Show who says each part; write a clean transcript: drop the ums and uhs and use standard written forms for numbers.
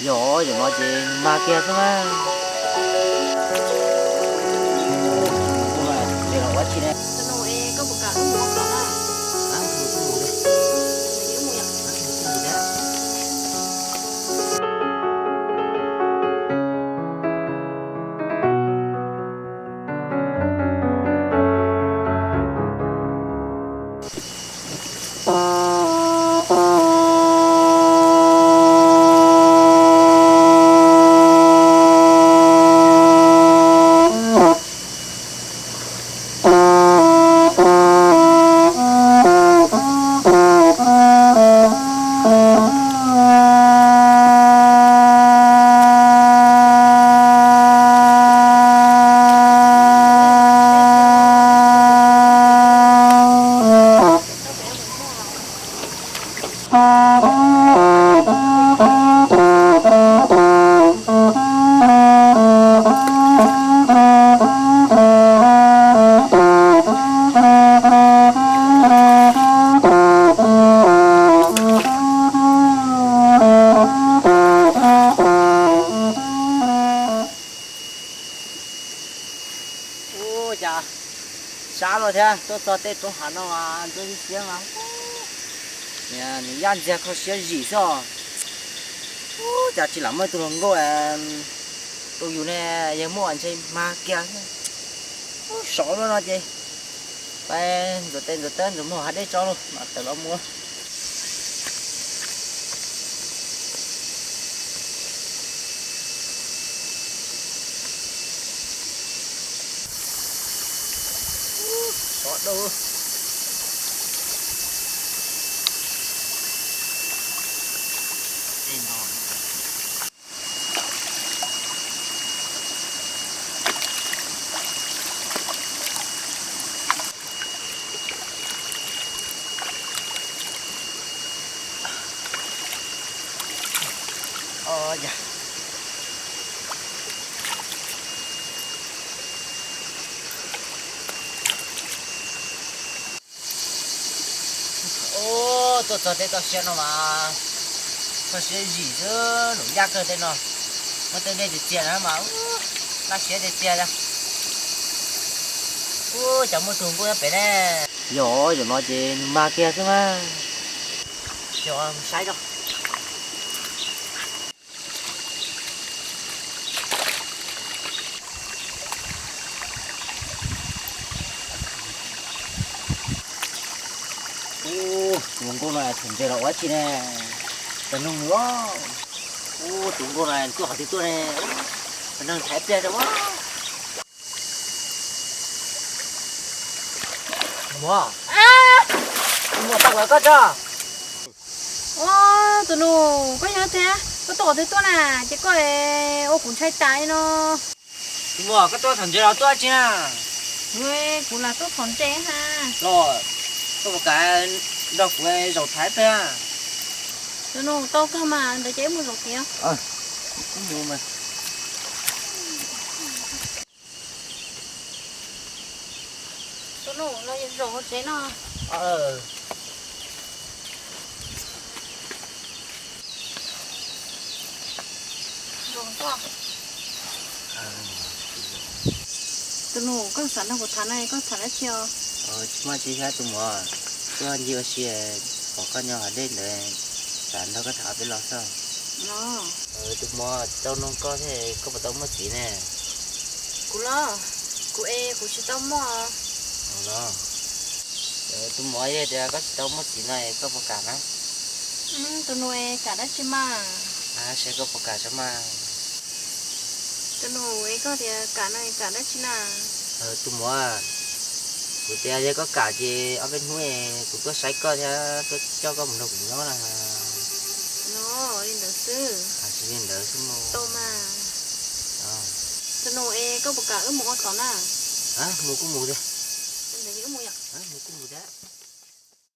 Speaker 1: Yo, yo nói chuyện mà kia thôi mà. Nhưng mà để nó quá chi này.
Speaker 2: Cái nồi e có một cả một món đó là
Speaker 1: À, một cái mù đấy.
Speaker 2: những món
Speaker 1: À, một cái mù đấy. Ôi chà, xa rồi thế, tôi cho tết tôi hẳn nó mà tôi đi xíu mà. Nè, mình ăn gì có xíu gì sao? Ôi chà, chỉ làm mấy tôi không có tôiอยู่nè, giờ mua ăn chơi mà kia. Ôi sợ luôn đó chị. Bây rồi tên rồi mua hạt đấy cho luôn, mà tự lo mua. Sợ đâu. Tên hòn. Dạ. Ô, tôi cho tết tôi xem nó mà. Có xe gì chứ, nó yắc cơ tên nó. Mà tên đây thì tiền hả mà. Nó xe thì tiền ra. Ô, chẳng mua thùng của bé nè. Yo, yo nói chuyện mà kia thôi mà. Yo, sai đâu. Ô, chúng con này thùng chơi quá chi nè. Tao nung quá. Ô, chúng con này cứ hỏi thì tôi nè. Tao nung thép chơi đó quá. Mua. Mua tao lại có cho.
Speaker 2: ô tụi nó có nhớ thế có tổ thế tôi nè chỉ có ô cũng chạy tay nó
Speaker 1: Mua cái tôi thằng chơi đó tôi chi nè.
Speaker 2: người cũng là tốt phòn trẻ ha
Speaker 1: Rồi, có một cái độc về dầu thái pe.
Speaker 2: tụi nó to cơ mà để chế mua rồi kìa
Speaker 1: Cũng mua mà.
Speaker 2: tụi nó rồi chế nó
Speaker 1: Ờ.
Speaker 2: rồi to tụi nó có sản nào của thằng này có sản nào chưa
Speaker 1: Chứ mà chỉ ra tụi mua. Cứ ăn nhiều xe có con nhau ở đây để sản nó có thảo biết lo sao.
Speaker 2: nó
Speaker 1: Tụi mua tao nó có thể có một tao mất chỉ nè.
Speaker 2: cú lo cú cú chỉ tao mua
Speaker 1: Đó. Tụi mua đây thì có tao mất chỉ này có một cả nữa.
Speaker 2: tụi nó cả đất chứ mà
Speaker 1: À sẽ có một cả cho mà.
Speaker 2: tụi nó có thì cả này cả đất chứ nào
Speaker 1: Tụi mua của tia có cả gì ở bên núi cũng có sấy cơ theo tôi cho có một nụ cũng nó là
Speaker 2: nó đi được sư
Speaker 1: chỉ nên đỡ xuống mồ
Speaker 2: tô mà
Speaker 1: đó
Speaker 2: tụi nó có một cả ướp một con nào
Speaker 1: mua cũng mua đi
Speaker 2: để ướp một nhỉ
Speaker 1: mua cũng mua đấy